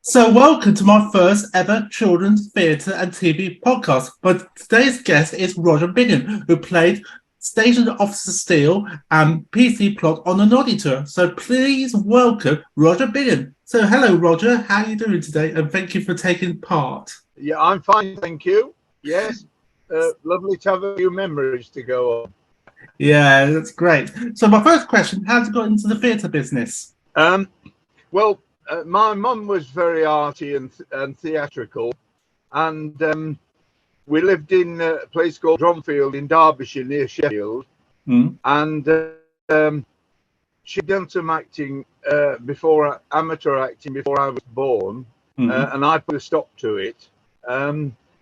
So, welcome to my first ever children's theatre and TV podcast. But today's guest is Roger Bingham, who played Station Officer Steele and PC Plod on the Noddy tour. So, please welcome Roger Bingham. So, hello, Roger. How are you doing today? And thank you for taking part. Yeah, I'm fine, thank you. Yes, lovely to have a few memories to go Yeah, that's great. So, my first question: how did you got into the theatre business? on. My mum was very arty and theatrical, and we lived in a place called Dromfield in Derbyshire near Sheffield, Mm. and she'd done some acting amateur acting before I was born, and I put a stop to it.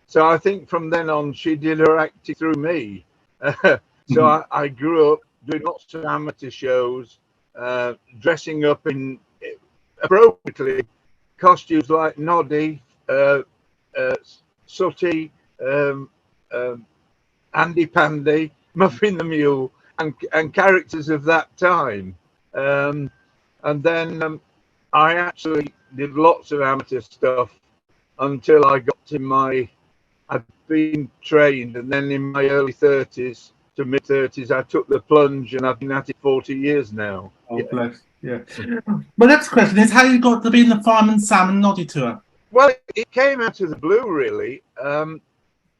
So I think from then on she did her acting through me. So I grew up doing lots of amateur shows, dressing up in appropriately costumes like Noddy, Sooty, Andy Pandy, Muffin the Mule, and characters of that time. And then I actually did lots of amateur stuff until I got I'd been trained, and then in my early 30s to mid 30s, I took the plunge, and I've been at it 40 years now. Oh, bless. Yeah. My next question is how you got to be in the Fireman, Sam and Noddy tour? Well, it came out of the blue, really.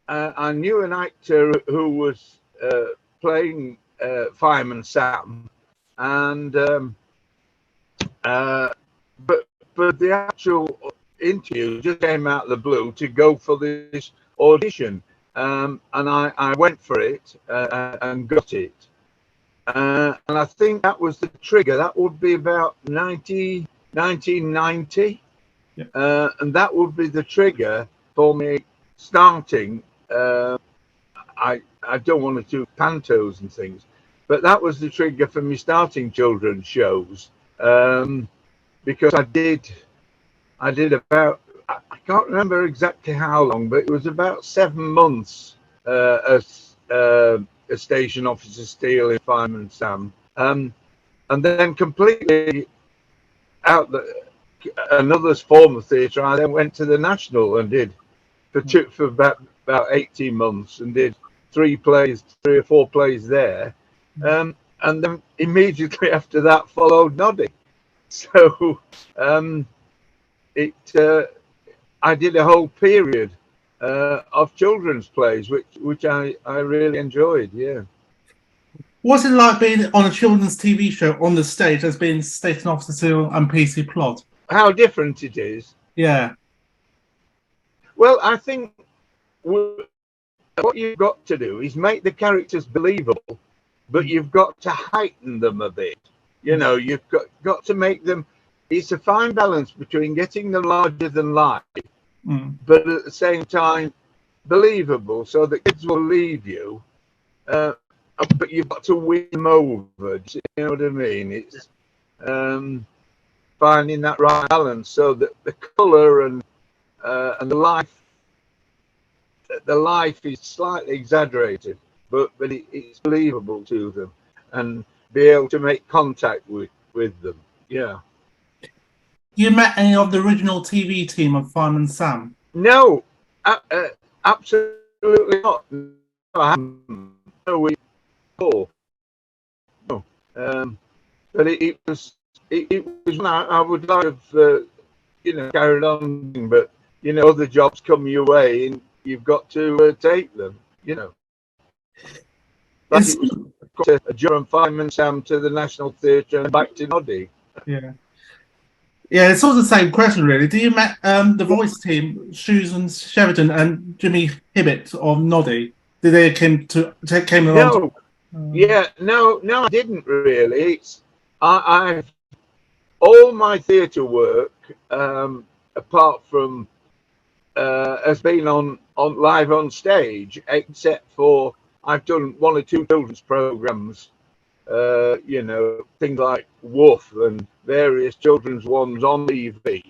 I knew an actor who was playing Fireman Sam, and but the actual interview just came out of the blue to go for this audition, and I went for it and got it. And I think that was the trigger. That would be about 1990. Yeah. And that would be the trigger for me starting. I don't want to do pantos and things, but that was the trigger for me starting children's shows, because I did about, I can't remember exactly how long, but it was about 7 months as a station officer Steele in Fireman Sam, and then completely out another form of theatre. I then went to the National and did for about 18 months and did 3 or 4 plays there, and then immediately after that followed Noddy. So I did a whole period of children's plays, which I really enjoyed. Yeah. What's it like being on a children's TV show on the stage as being Station Officer Steele and PC Plod? How different it is. Yeah. Well, I think what you've got to do is make the characters believable, but you've got to heighten them a bit. You know, you've got to make them. It's a fine balance between getting them larger than life, but at the same time believable, so that kids will leave you. But you've got to win them over. Do you know what I mean? It's finding that right balance so that the colour and the life is slightly exaggerated, but it's believable to them, and be able to make contact with them. Yeah. You met any of the original TV team of Fireman Sam? No, absolutely not. No, I haven't. No, no. But it was one I would like to have carried on, but other jobs come your way and you've got to take them. Like it was a Durham Fireman Sam to the National Theatre and back to Noddy. Yeah. Yeah, it's all the same question, really. Do you met the voice team, Susan Sheridan and Jimmy Hibbett of Noddy? Did they came along? No. No, I didn't really. I've all my theatre work, apart from has been on live on stage, except for I've done 1 or 2 children's programs. Things like Woof and various children's ones on TV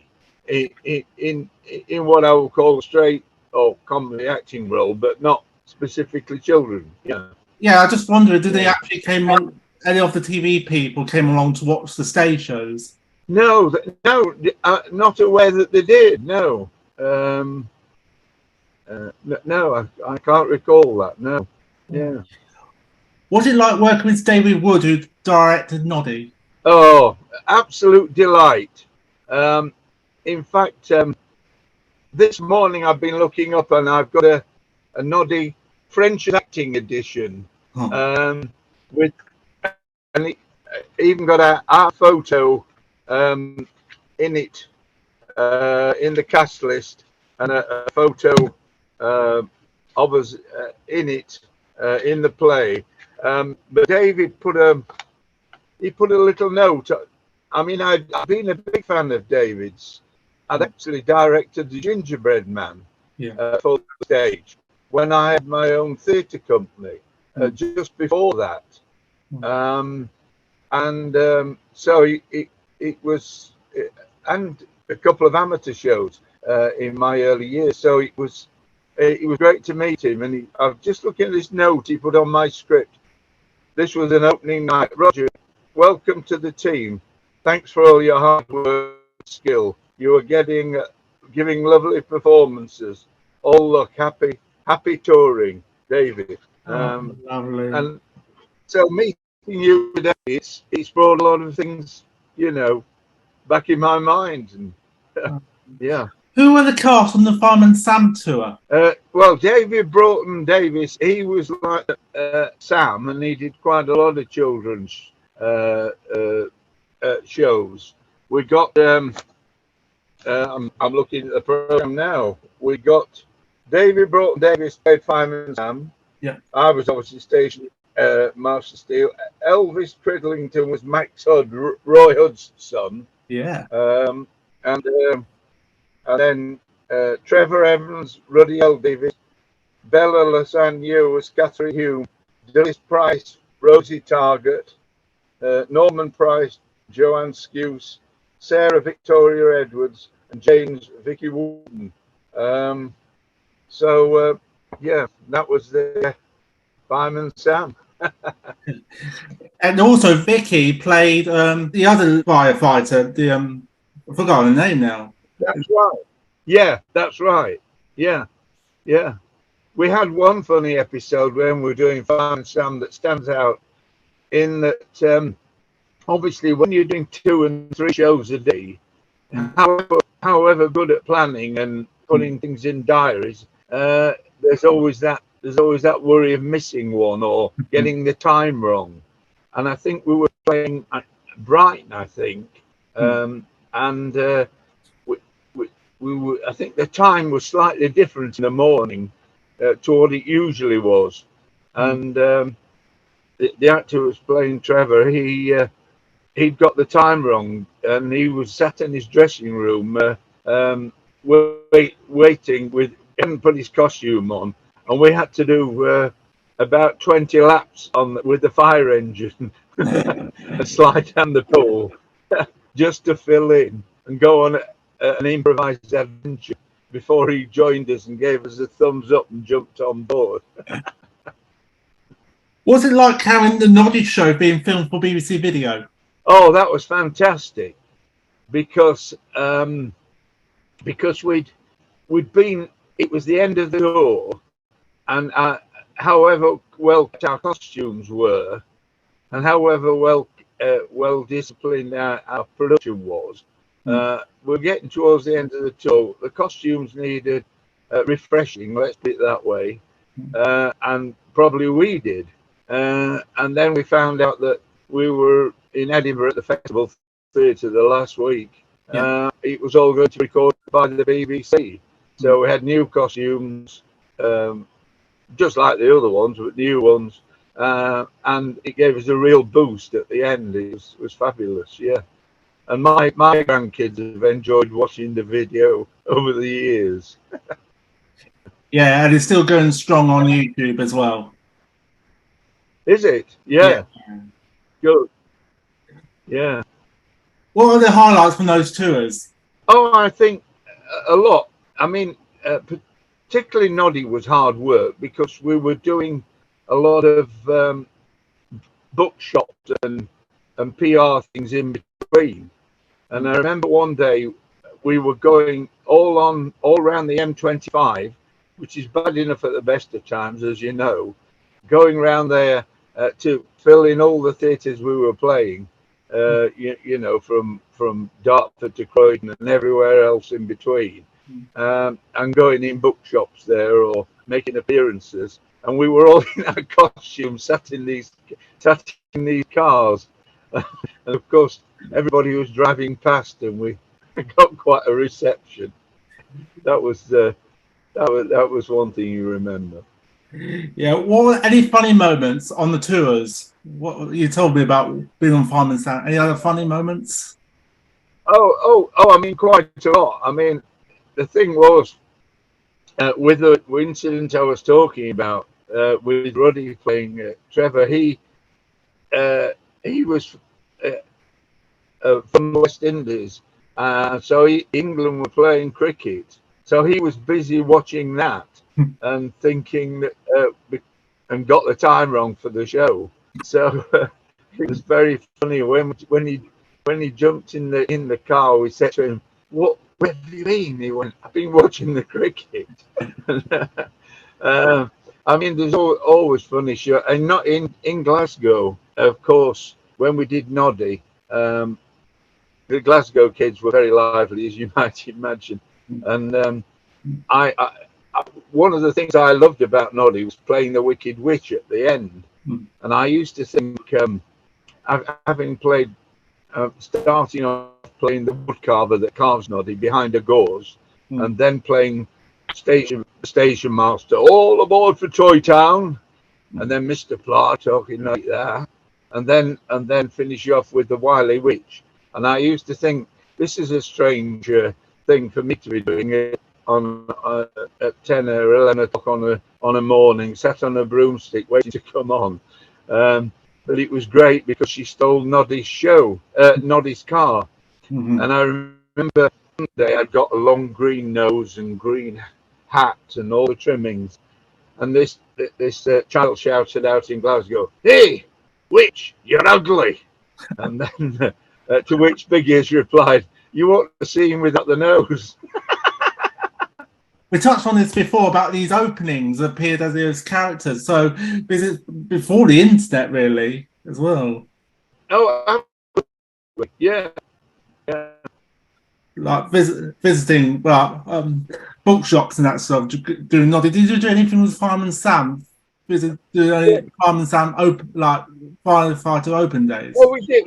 in what I would call a straight or comedy acting role, but not specifically children. Yeah, I just wondered, did they actually came on? Any of the TV people came along to watch the stage shows? No, not aware that they did. No, no, I can't recall that. No, yeah. What's it like working with David Wood, who directed Noddy? Oh, absolute delight. In fact, this morning I've been looking up and I've got a Noddy French acting edition, with, and it even got our photo in it, in the cast list, and a photo of us in it, in the play. But David put a little note. I mean, I've been a big fan of David's. I'd actually directed The Gingerbread Man for the stage when I had my own theatre company, just before that. So it was, and a couple of amateur shows in my early years. So it was great to meet him. And I'm just looking at this note he put on my script. This was an opening night. Roger, welcome to the team. Thanks for all your hard work and skill. You are giving lovely performances. All luck, happy touring, David. Lovely. And so meeting you today, it's brought a lot of things, back in my mind. And yeah. Who were the cast on the Fireman Sam tour? Well, David Broughton Davis, he was like Sam, and he did quite a lot of children's shows. We got, I'm looking at the program now. We got David Broughton Davis played Fireman Sam. Yeah. I was obviously station Master Steel. Elvis Cridlington was Max Hood, Roy Hood's son. Yeah. And then Trevor Evans, Ruddy L. Davis, Bella Lasagna was Catherine Hume, Dennis Price, Rosie Target, Norman Price, Joanne Skuse, Sarah Victoria Edwards, and James Vicky Wooden. Yeah, that was the Fireman Sam. And also Vicky played the other firefighter, I've forgotten the name now. That's right. Yeah, that's right. Yeah. We had one funny episode when we were doing Fireman Sam that stands out in that, obviously when you're doing 2 and 3 shows a day, however good at planning and putting things in diaries, there's always that worry of missing one or getting the time wrong. And I think we were playing at Brighton, I think, and we were, I think the time was slightly different in the morning to what it usually was. And the actor who was playing Trevor, he'd got the time wrong, and he was sat in his dressing room waiting with, he hadn't put his costume on, and we had to do about 20 laps with the fire engine and slide down the pole just to fill in and go on an improvised adventure before he joined us and gave us a thumbs up and jumped on board. What's it like having the Noddy show being filmed for BBC Video? Oh, that was fantastic, because we'd been, it was the end of the tour, and however well our costumes were, and however well disciplined our production was, we're getting towards the end of the tour. The costumes needed refreshing, let's put it that way, and probably we did. And then we found out that we were in Edinburgh at the Festival Theatre the last week. It was all going to be recorded by the BBC. So we had new costumes, just like the other ones, but new ones. And it gave us a real boost at the end. It was fabulous, yeah. And my grandkids have enjoyed watching the video over the years. Yeah, and it's still going strong on YouTube as well. Is it? Yeah. Good. Yeah. What are the highlights from those tours? Oh, I think a lot. I mean, particularly Noddy was hard work, because we were doing a lot of bookshops and PR things in between. And I remember one day we were going all around the M25, which is bad enough at the best of times, as you know, going around there to fill in all the theatres we were playing, you know, from Dartford to Croydon and everywhere else in between, and going in bookshops there or making appearances. And we were all in our costumes, sat in these cars. And of course, everybody was driving past, and we got quite a reception. That was one thing you remember. Yeah. What were any funny moments on the tours? What you told me about being on Fireman Sam? Any other funny moments? Oh! I mean, quite a lot. I mean, the thing was with the incident I was talking about with Ruddy playing Trevor. He was from the West Indies, so England were playing cricket. So he was busy watching that and thinking that, and got the time wrong for the show. So it was very funny when he jumped in the car. We said to him, "Where have you been?" He went, "I've been watching the cricket." I mean, there's always funny show, and not in Glasgow, of course. When we did Noddy, the Glasgow kids were very lively, as you might imagine, and I one of the things I loved about Noddy was playing the Wicked Witch at the end, and I used to think, having played, starting off playing the woodcarver that carves Noddy behind a gauze, and then playing station master, all aboard for Troy Town, and then Mr. Plod talking like that, and then finish off with the Wily Witch. And I used to think, this is a strange thing for me to be doing it on at 10 or 11 o'clock on a morning, sat on a broomstick waiting to come on. But it was great because she stole Noddy's car. And I remember one day I'd got a long green nose and green hat and all the trimmings. And this child shouted out in Glasgow, "Hey, witch, you're ugly." And then to which Big Ears replied, "You ought to see him without the nose." We touched on this before about these openings appeared as those characters. So this is before the internet, really, as well. Oh, yeah. Like visiting bookshops and that stuff. Doing Noddy. Did you do anything with Fireman Sam? Do any Fireman Sam firefighter open days? Well, we did.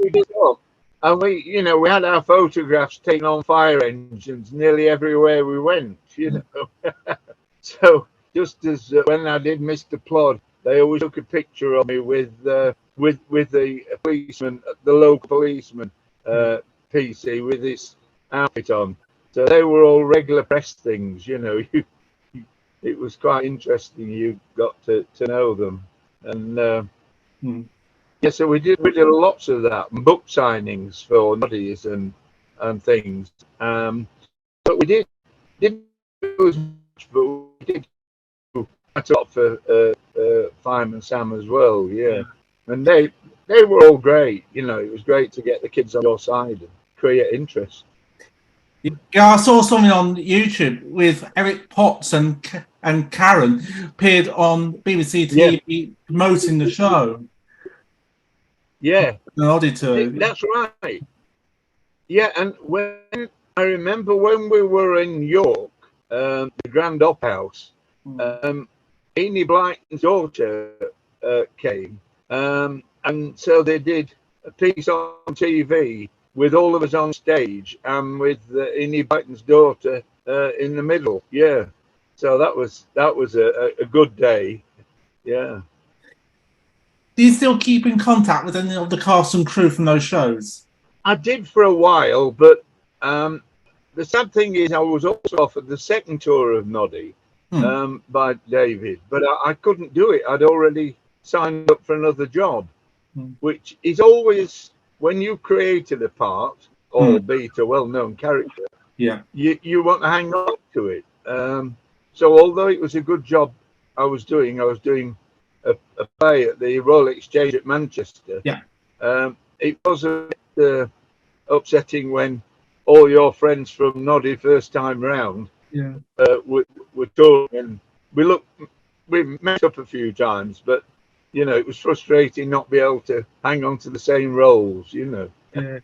We did. And we had our photographs taken on fire engines nearly everywhere we went, So just as when I did Mr. Plod, they always took a picture of me with the policeman, the local policeman, PC, with his outfit on. So they were all regular press things, It was quite interesting. You got to know them, and yeah, so we did lots of that, book signings for Noddies and things. But we didn't do as much, but we did quite a lot for Fireman Sam as well. Yeah, and they were all great. It was great to get the kids on your side and create interest. Yeah, I saw something on YouTube with Eric Potts and Karen appeared on BBC TV promoting the show. Yeah, an auditor. That's right. Yeah, and I remember when we were in York, the Grand Op House, Amy Blyton's daughter came, and so they did a piece on TV with all of us on stage and with Amy Blyton's daughter in the middle. Yeah, so that was a good day. Yeah. Do you still keep in contact with any of the cast and crew from those shows? I did for a while, but the sad thing is I was also offered the second tour of Noddy by David, but I couldn't do it. I'd already signed up for another job, which is always, when you created a part, albeit a well-known character, you want to hang on to it. So although it was a good job I was doing a play at the Royal Exchange at Manchester. Yeah. It was a upsetting when all your friends from Noddy first time round were talking, and we met up a few times, but you know, it was frustrating not be able to hang on to the same roles, you know. Yeah.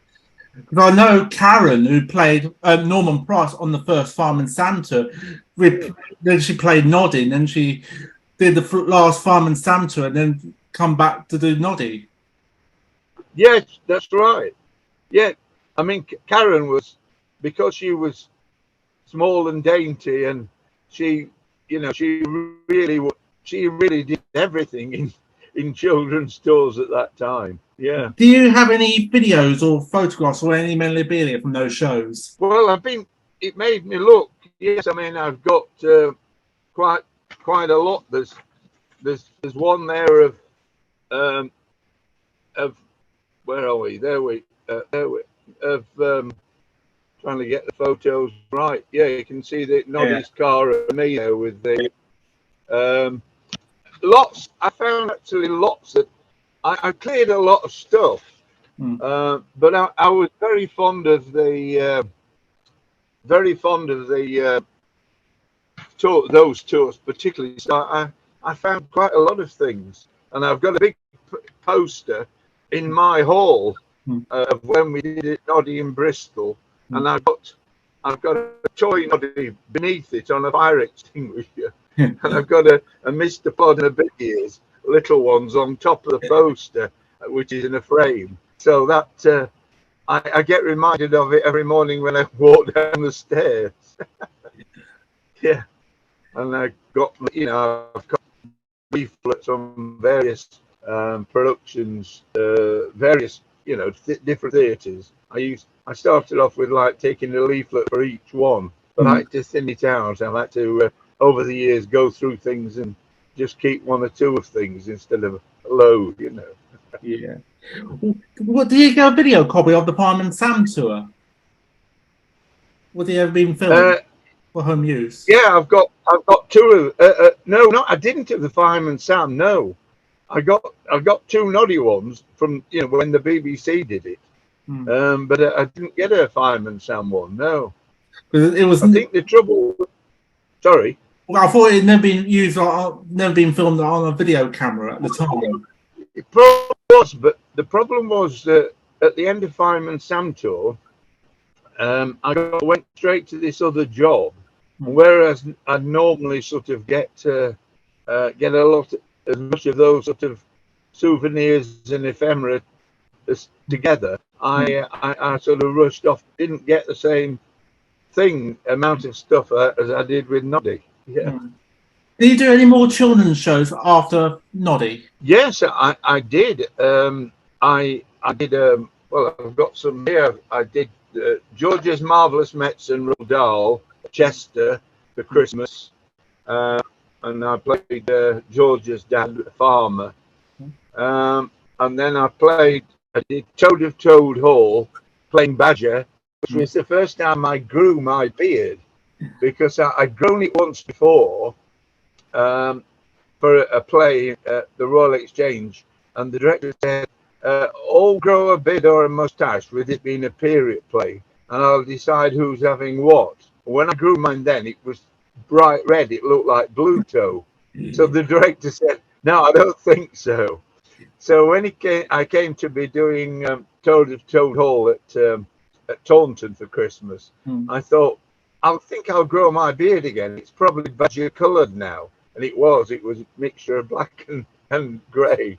Because I know Karen, who played Norman Price on the first Fireman Santa, then she played Noddy, and then she did the last Fireman Santa, and then come back to do Noddy. Yes, that's right. Yeah, I mean, Karen was, because she was small and dainty, and she, you know, she really did everything in children's stores at that time. Yeah. Do you have any videos or photographs or any memorabilia from those shows? Well, it made me look. Yes, I mean, I've got quite a lot. There's one there of where are we? There we of trying to get the photos right. Yeah, you can see the Noddy's car and me there with the lots. I found actually lots that I cleared a lot of stuff, but I was very fond of the those tours particularly. So I found quite a lot of things, and I've got a big poster in my hall of when we did it Noddy in Bristol, and I've got a toy Noddy beneath it on a fire extinguisher, and I've got a Mr. Plod and a Big Ears little ones on top of the poster, which is in a frame. So that I get reminded of it every morning when I walk down the stairs. Yeah, and I got, you know, I've got leaflets on various productions, various, you know, different theatres. I started off with like taking a leaflet for each one, but I had to thin it out. I had to over the years go through things and just keep one or two of things instead of a load, you know. Yeah. What do you get a video copy of the Fireman Sam tour? Would they ever been filmed for home use? Yeah, I've got two of no, I didn't have the Fireman Sam. No, I've got two Noddy ones from, you know, when the BBC did it. But I didn't get a Fireman Sam one. No, it was. I think the trouble. Sorry. Well, I thought it had never been used, never been filmed on a video camera at the time. It probably was, but the problem was that at the end of Fireman Sam tour, I went straight to this other job, whereas I normally sort of get a lot, as much of those sort of souvenirs and ephemera together. I sort of rushed off, didn't get the same amount of stuff as I did with Noddy. Yeah. Did you do any more children's shows after Noddy? Yes, I did. I did. Well, I've got some here. I did George's Marvelous Mets and Roald Dahl, Chester, for Christmas, and I played George's dad, Farmer, and then I did Toad of Toad Hall, playing Badger, which was the first time I grew my beard, because I'd grown it once before for a play at the Royal Exchange, and the director said, all grow a beard or a moustache, with it being a period play, and I'll decide who's having what. When I grew mine then, it was bright red, it looked like Bluto. So the director said, no, I don't think so. So when I came to be doing Toad of Toad Hall at Taunton for Christmas, I thought, I think I'll grow my beard again. It's probably badger coloured now. And it was a mixture of black and grey.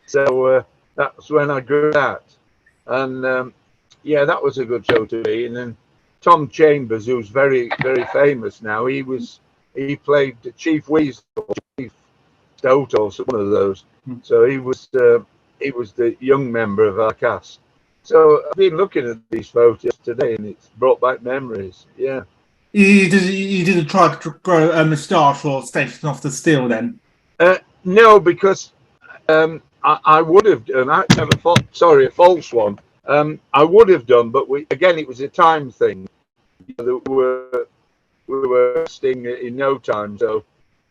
So that's when I grew that. And yeah, that was a good show to be. And then Tom Chambers, who's very, very famous now, he played Chief Weasel, Chief Stout, or one of those. So he was the young member of our cast. So I've been looking at these photos today, and it's brought back memories. Yeah. You didn't try to grow a moustache or Station Off the Steel then? No, because I would have done. I have a false one. I would have done, but it was a time thing. We were staying in no time, so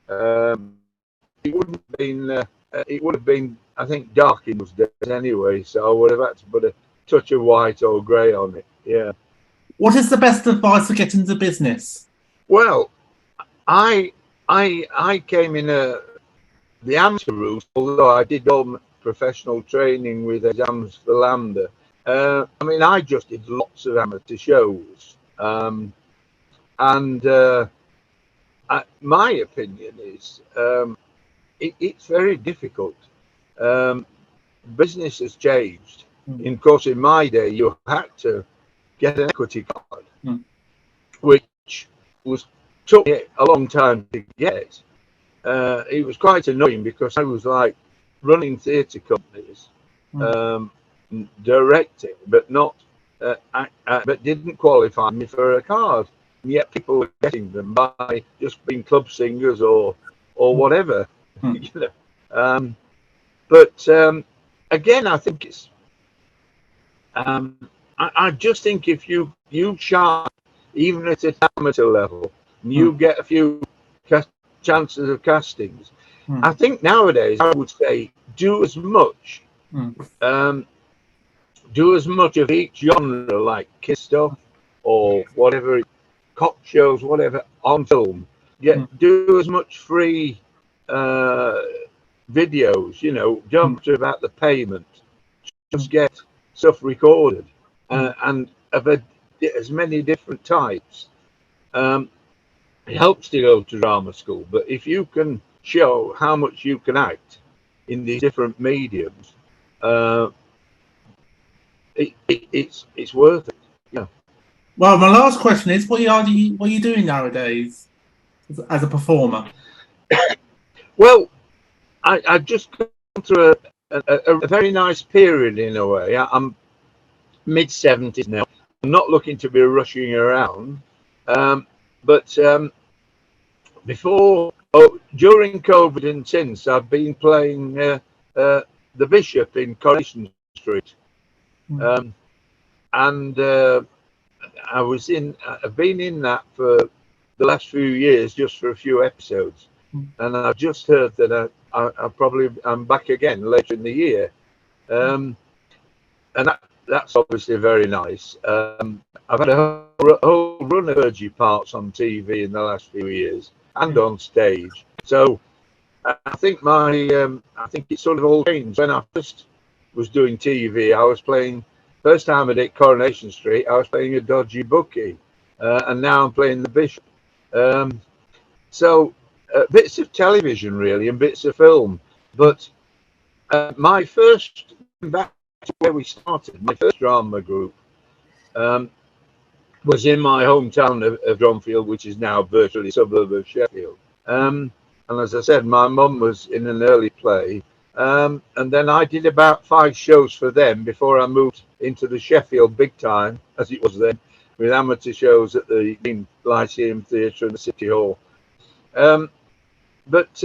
it would have been. I think dark in those days anyway. So I would have had to put touch of white or grey on it. Yeah. What is the best advice to get into business? Well, I came in the amateur route, although I did all professional training with exams for Lambda. I mean, I just did lots of amateur shows, and my opinion is it's very difficult. Business has changed. Of course, in my day, you had to get an equity card, which took me a long time to get. It was quite annoying because I was like running theatre companies, directing, but not, but didn't qualify me for a card. And yet people were getting them by just being club singers or whatever. You know. But again, I think it's. I just think if you shine, even at an amateur level, and you get a few chances of castings, I think nowadays I would say do as much. Do as much of each genre, like kiss stuff or whatever, cop shows, whatever, on film. Do as much free videos, you know, don't worry about the payment. Just get stuff recorded and of as many different types. It helps to go to drama school, but if you can show how much you can act in these different mediums, it's worth it. Yeah. Well, my last question is, what are you doing nowadays as a performer? Well, I've just gone through a very nice period in a way. I'm mid-70s now. I'm not looking to be rushing around, but during COVID and since, I've been playing the Bishop in Coronation Street, and I've been in that for the last few years, just for a few episodes, and I've just heard that I'm back again later in the year, and that's obviously very nice. I've had a whole run of clergy parts on TV in the last few years and on stage, so I think I think it sort of all changed. When I first was doing TV, I was playing. First time I did Coronation Street, I was playing a dodgy bookie, and now I'm playing the Bishop. So bits of television really and bits of film. But my first, back to where we started, my first drama group was in my hometown of Dronfield, which is now virtually a suburb of Sheffield. And as I said, my mum was in an early play. And then I did about 5 shows for them before I moved into the Sheffield big time, as it was then, with amateur shows at the Lyceum Theatre and the City Hall. But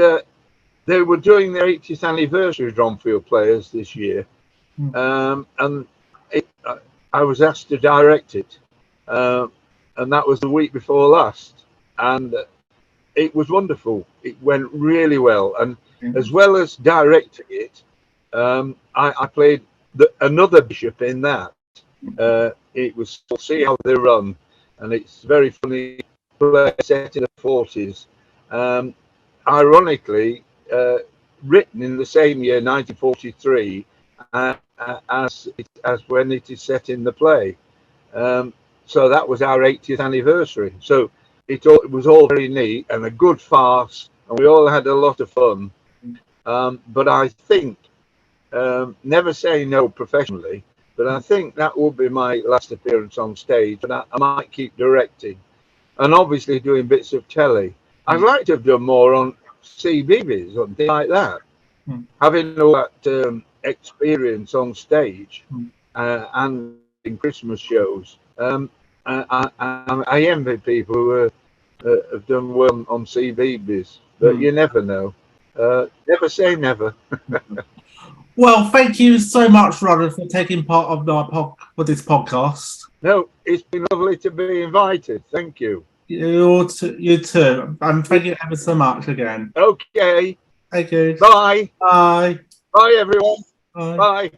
they were doing their 80th anniversary of Dronfield Players this year, and I was asked to direct it, and that was the week before last, and it was wonderful. It went really well, and as well as directing it, I played another Bishop in that. It was See How They Run, and it's very funny play set in the 40s. Ironically, written in the same year, 1943, as when it is set in the play. So that was our 80th anniversary. So it was all very neat and a good farce, and we all had a lot of fun. But I think, never say no professionally, but I think that will be my last appearance on stage, and I might keep directing and obviously doing bits of telly. I'd like to have done more on CBeebies or things like that. Having all that experience on stage and in Christmas shows. I envy people who have done well on CBeebies, but you never know. Never say never. Well, thank you so much, Roger, for taking part of for this podcast. No, it's been lovely to be invited. Thank you. You too. And thank you ever so much again. Okay. Thank you. Bye. Bye. Bye, everyone. Bye. Bye.